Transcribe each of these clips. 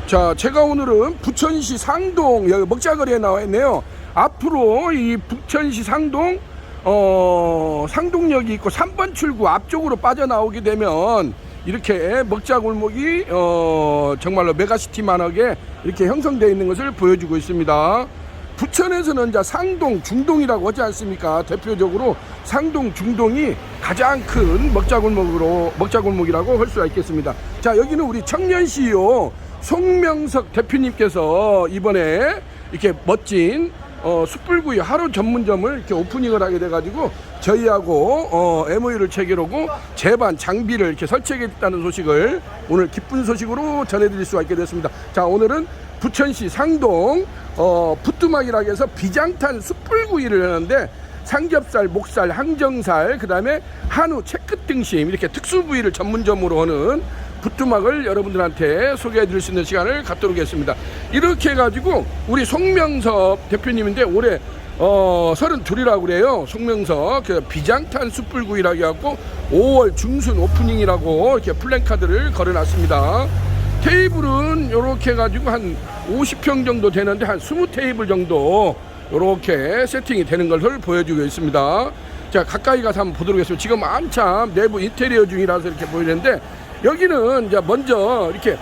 자, 제가 오늘은 부천시 상동 여기 먹자거리에 나와 있네요. 앞으로 이 부천시 상동 상동역이 있고 3번 출구 앞쪽으로 빠져나오게 되면 이렇게 먹자골목이 정말로 메가시티만하게 이렇게 형성되어 있는 것을 보여주고 있습니다. 부천에서는 이제 상동, 중동이라고 하지 않습니까? 대표적으로 상동, 중동이 가장 큰 먹자골목이라고 할 수가 있겠습니다. 자, 여기는 우리 청년 CEO 송명석 대표님께서 이번에 이렇게 멋진 숯불구이 하루 전문점을 이렇게 오프닝을 하게 돼가지고 저희하고 MOU를 체결하고 제반 장비를 이렇게 설치하겠다는 소식을 오늘 기쁜 소식으로 전해드릴 수가 있게 됐습니다. 자, 오늘은 부천시 상동 부뚜막이라고 해서 비장탄 숯불구이를 하는데 삼겹살, 목살, 항정살, 그 다음에 한우, 채끝 등심 이렇게 특수부위를 전문점으로 하는 부뚜막을 여러분들한테 소개해 드릴 수 있는 시간을 갖도록 했습니다. 이렇게 해가지고 우리 송명섭 대표님인데 올해 32이라고 그래요. 송명섭 그 비장탄 숯불구이라고 해갖고 5월 중순 오프닝이라고 이렇게 플랜카드를 걸어놨습니다. 테이블은 이렇게 해가지고 한 50평 정도 되는데 한 20테이블 정도 이렇게 세팅이 되는 것을 보여주고 있습니다. 자, 가까이 가서 한번 보도록 하겠습니다. 지금 한참 내부 인테리어 중이라서 이렇게 보이는데 여기는 이제 먼저 이렇게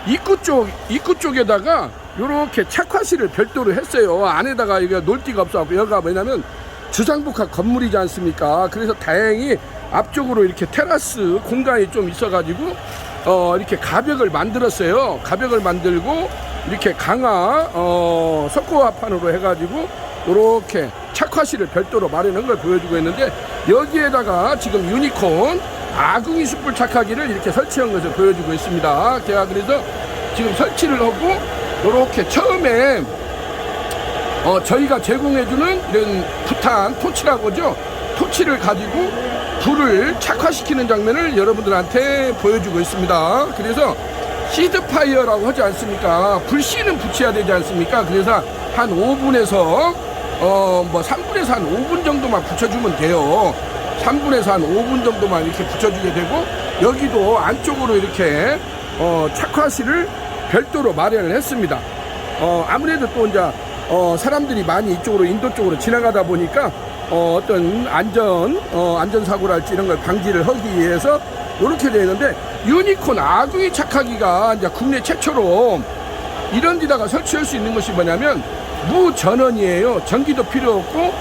입구 쪽에다가 이렇게 착화실을 별도로 했어요. 안에다가 이게 놀 데가 없어갖고 여기가 뭐냐면 주상복합 건물이지 않습니까? 그래서 다행히 앞쪽으로 이렇게 테라스 공간이 좀 있어가지고 이렇게 가벽을 만들었어요. 가벽을 만들고 이렇게 강화 석고화판으로 해가지고 이렇게 착화실을 별도로 마련한 걸 보여주고 있는데 여기에다가 지금 유니콘 아궁이 숯불 착하기를 이렇게 설치한 것을 보여주고 있습니다. 제가 그래서 지금 설치를 하고 이렇게 처음에 저희가 제공해주는 이런 부탄 토치라고 하죠. 토치를 가지고 불을 착화시키는 장면을 여러분들한테 보여주고 있습니다. 그래서 시드파이어라고 하지 않습니까? 불씨는 붙여야 되지 않습니까? 그래서 한 5분에서 3분에서 한 5분 정도만 붙여주면 돼요. 3분에서 한 5분 정도만 이렇게 붙여주게 되고 여기도 안쪽으로 이렇게 착화실을 별도로 마련을 했습니다. 아무래도 또 이제 사람들이 많이 이쪽으로 인도 쪽으로 지나가다 보니까 어떤 안전사고랄지 이런 걸 방지를 하기 위해서 이렇게 되어 있는데 유니콘 아궁이 착하기가 이제 국내 최초로 이런 데다가 설치할 수 있는 것이 뭐냐면 무전원이에요. 전기도 필요 없고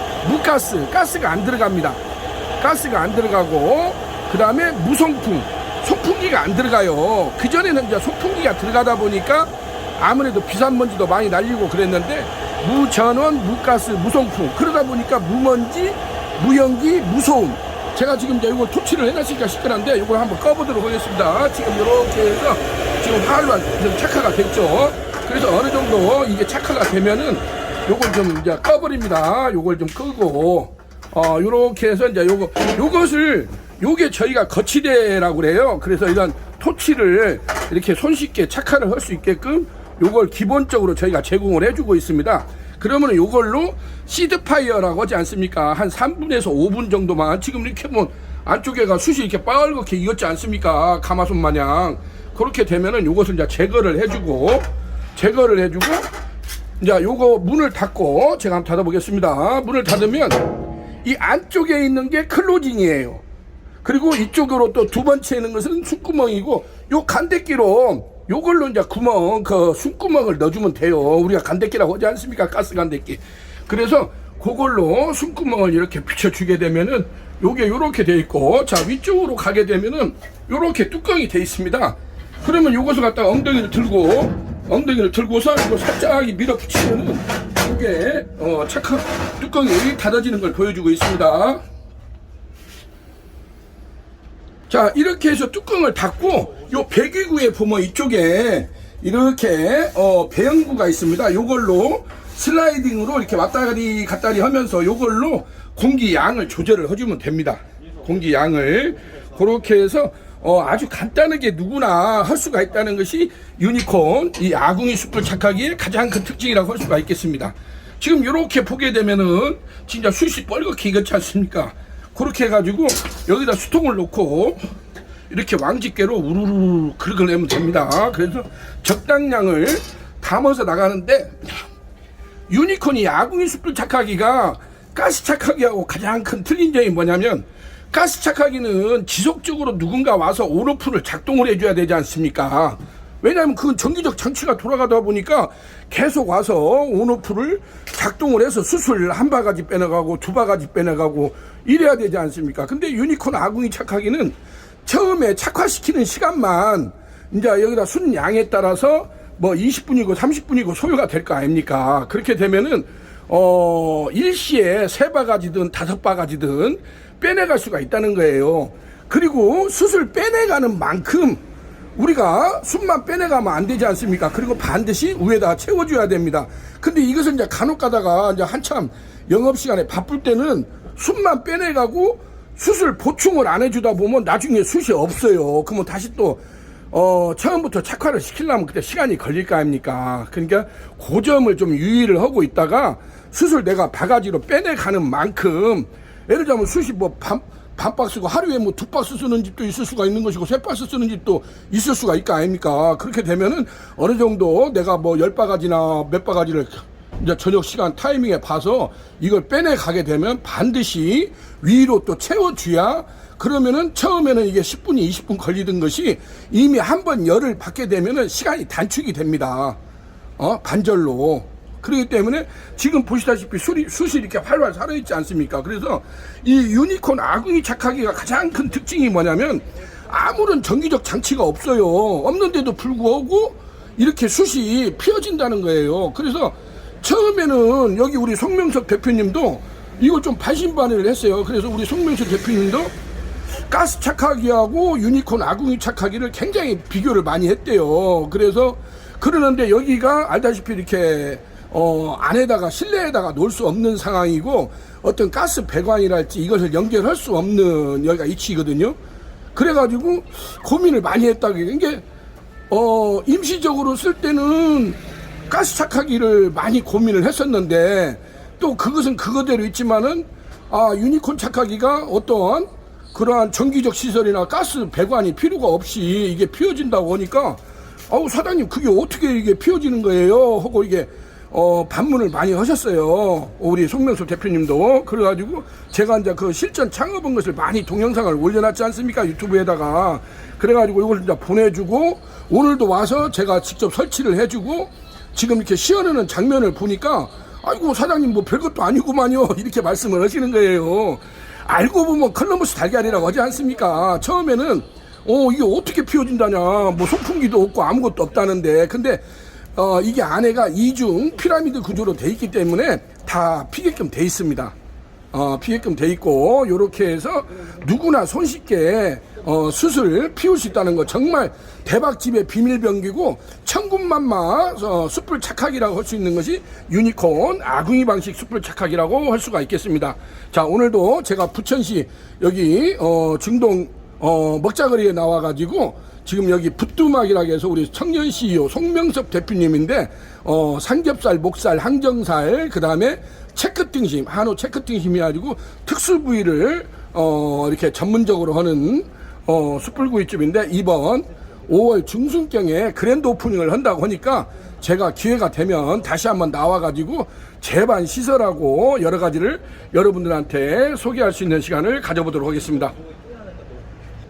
가스가 안 들어갑니다. 가스가 안 들어가고 그 다음에 무송풍, 송풍기가 안 들어가요. 그전에는 이제 송풍기가 들어가다 보니까 아무래도 비산먼지도 많이 날리고 그랬는데 무전원, 무가스, 무송풍 그러다 보니까 무먼지, 무연기, 무소음. 제가 지금 이제 이걸 토치를 해놨으니까 시끄러운데 이걸 한번 꺼보도록 하겠습니다. 지금 이렇게 해서 지금 활로 좀 착화가 됐죠. 그래서 어느 정도 이게 착화가 되면은 요걸 좀 이제 꺼버립니다. 요걸 좀 끄고 요렇게 해서 이제 요게 저희가 거치대라고 그래요. 그래서 이런 토치를 이렇게 손쉽게 착화를 할 수 있게끔 요걸 기본적으로 저희가 제공을 해주고 있습니다. 그러면 요걸로 시드파이어라고 하지 않습니까? 한 3분에서 5분 정도만 지금 이렇게 뭐 안쪽에가 숯이 이렇게 빨갛게 익었지 않습니까? 가마솥 마냥. 그렇게 되면은 요것을 이제 제거를 해주고 이제 요거 문을 닫고 제가 한번 닫아보겠습니다. 문을 닫으면 이 안쪽에 있는 게 클로징이에요. 그리고 이쪽으로 또 두 번째 있는 것은 숨구멍이고 요 간대기로 요걸로 이제 숨구멍을 넣어주면 돼요. 우리가 간대기라고 하지 않습니까? 가스 간대기. 그래서 그걸로 숨구멍을 이렇게 비춰주게 되면은 요게 요렇게 돼 있고 자 위쪽으로 가게 되면은 요렇게 뚜껑이 돼 있습니다. 그러면 요것을 갖다가 엉덩이를 들고서 이거 살짝 밀어붙이면은 이게 착화 뚜껑이 닫아지는 걸 보여주고 있습니다. 자, 이렇게 해서 뚜껑을 닫고 요 배기구에 보면 이쪽에 이렇게 배연구가 있습니다. 요걸로 슬라이딩으로 이렇게 왔다리 갔다리 하면서 요걸로 공기 양을 조절을 해주면 됩니다. 공기 양을 그렇게 해서 아주 간단하게 누구나 할 수가 있다는 것이 유니콘 이 아궁이 숯불 착하기의 가장 큰 특징이라고 할 수가 있겠습니다. 지금 이렇게 보게 되면은 진짜 숯이 뻘겋게 익었지 않습니까? 그렇게 해가지고 여기다 수통을 놓고 이렇게 왕집게로 우르르 긁어내면 됩니다. 그래서 적당량을 담아서 나가는데, 유니콘이 아궁이 숯불 착하기가 가스 착하기하고 가장 큰 틀린 점이 뭐냐면, 가스 착하기는 지속적으로 누군가 와서 온오프를 작동을 해줘야 되지 않습니까? 왜냐하면 그건 전기적 장치가 돌아가다 보니까 계속 와서 온오프를 작동을 해서 수술 한 바가지 빼내가고 두 바가지 빼내가고 이래야 되지 않습니까? 근데 유니콘 아궁이 착하기는 처음에 착화시키는 시간만 이제 여기다 순 양에 따라서 뭐 20분이고 30분이고 소요가 될 거 아닙니까? 그렇게 되면은 일시에 3바가지든 5바가지든 빼내갈 수가 있다는 거예요. 그리고 숯을 빼내가는 만큼 우리가 숯만 빼내가면 안 되지 않습니까? 그리고 반드시 위에다 채워줘야 됩니다. 근데 이것을 이제 간혹 가다가 이제 한참 영업시간에 바쁠 때는 숯만 빼내가고 숯을 보충을 안 해주다 보면 나중에 숯이 없어요. 그러면 다시 또 처음부터 착화를 시키려면 그때 시간이 걸릴 거 아닙니까? 그러니까 그 점을 좀 유의를 하고 있다가 숯을 내가 바가지로 빼내가는 만큼, 예를 들자면 숯이 뭐 반 박스고 하루에 뭐 2박스 쓰는 집도 있을 수가 있는 것이고 3박스 쓰는 집도 있을 수가 있을 거 아닙니까? 그렇게 되면은 어느 정도 내가 뭐 10바가지나 몇 바가지를 이제 저녁 시간 타이밍에 봐서 이걸 빼내 가게 되면 반드시 위로 또 채워줘야, 그러면은 처음에는 이게 10분이 20분 걸리던 것이 이미 한번 열을 받게 되면은 시간이 단축이 됩니다. 반절로. 그렇기 때문에 지금 보시다시피 숯이 이렇게 활활 살아있지 않습니까? 그래서 이 유니콘 아궁이 착하기가 가장 큰 특징이 뭐냐면 아무런 전기적 장치가 없어요. 없는데도 불구하고 이렇게 숯이 피어진다는 거예요. 그래서 처음에는 여기 우리 송명석 대표님도 이걸 좀 반신반의를 했어요. 그래서 우리 송명석 대표님도 가스 착하기하고 유니콘 아궁이 착하기를 굉장히 비교를 많이 했대요. 그래서 그러는데 여기가 알다시피 이렇게 안에다가 실내에다가 놓을 수 없는 상황이고 어떤 가스 배관이랄지 이것을 연결할 수 없는 여기가 위치거든요. 그래가지고 고민을 많이 했다고. 이게 임시적으로 쓸 때는 가스 착하기를 많이 고민을 했었는데 또 그것은 그거대로 있지만은 유니콘 착하기가 어떠한 그러한 전기적 시설이나 가스 배관이 필요가 없이 이게 피워진다고 하니까 사장님 그게 어떻게 이게 피워지는 거예요 하고 이게 반문을 많이 하셨어요. 우리 송명수 대표님도. 그래가지고 제가 이제 그 실전 창업한 것을 많이 동영상을 올려놨지 않습니까? 유튜브에다가. 그래가지고 이걸 이제 보내주고 오늘도 와서 제가 직접 설치를 해주고 지금 이렇게 시연하는 장면을 보니까 아이고 사장님 뭐 별것도 아니구만요 이렇게 말씀을 하시는 거예요. 알고 보면 컬럼버스 달걀이라고 하지 않습니까? 처음에는 이게 어떻게 피워진다냐, 뭐 송풍기도 없고 아무것도 없다는데, 근데 이게 안에가 이중 피라미드 구조로 돼 있기 때문에 다 피게끔 돼 있습니다. 피게끔 돼 있고 요렇게 해서 누구나 손쉽게 숯을 피울 수 있다는 거 정말 대박집의 비밀병기고 천군만마 숯불 착하기라고 할 수 있는 것이 유니콘 아궁이 방식 숯불 착하기라고 할 수가 있겠습니다. 자, 오늘도 제가 부천시 여기 중동 먹자거리에 나와가지고 지금 여기 부뚜막이라고 해서 우리 청년 CEO 송명섭 대표님인데 삼겹살, 목살, 항정살, 그 다음에 체크등심, 한우 체크등심이 가지고 특수 부위를 이렇게 전문적으로 하는 숯불구이집인데 이번 5월 중순경에 그랜드 오프닝을 한다고 하니까 제가 기회가 되면 다시 한번 나와가지고 재반 시설하고 여러 가지를 여러분들한테 소개할 수 있는 시간을 가져보도록 하겠습니다.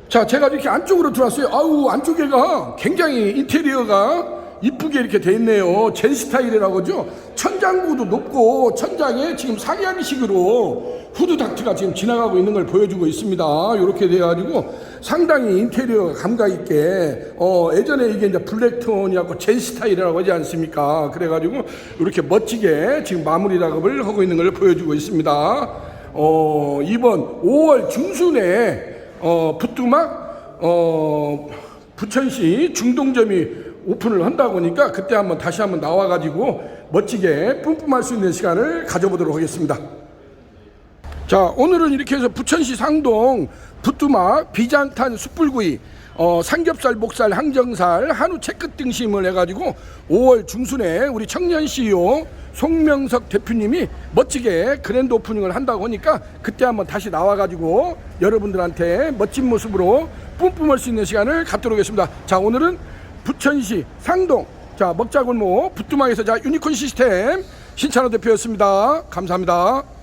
자, 제가 이렇게 안쪽으로 들어왔어요. 안쪽에가 굉장히 인테리어가 이쁘게 이렇게 돼 있네요. 젠 스타일이라고 하죠. 천장고도 높고 천장에 지금 상향식으로 후드 닥트가 지금 지나가고 있는 걸 보여주고 있습니다. 이렇게 돼가지고 상당히 인테리어 감각 있게 예전에 이게 이제 블랙톤이라고 젠 스타일이라고 하지 않습니까? 그래가지고 이렇게 멋지게 지금 마무리 작업을 하고 있는 걸 보여주고 있습니다. 이번 5월 중순에 부뚜막 부천시 중동점이 오픈을 한다고 하니까 그때 한번 다시 한번 나와가지고 멋지게 뿜뿜할 수 있는 시간을 가져보도록 하겠습니다. 자, 오늘은 이렇게 해서 부천시 상동 부뚜막 비장탄 숯불구이 삼겹살, 목살, 항정살, 한우 채끝 등심을 해가지고 5월 중순에 우리 청년 CEO 송명석 대표님이 멋지게 그랜드 오프닝을 한다고 하니까 그때 한번 다시 나와가지고 여러분들한테 멋진 모습으로 뿜뿜할 수 있는 시간을 갖도록 하겠습니다. 자, 오늘은 부천시 상동 자 먹자골목 부뚜막에서 자 유니콘 시스템 신찬호 대표였습니다. 감사합니다.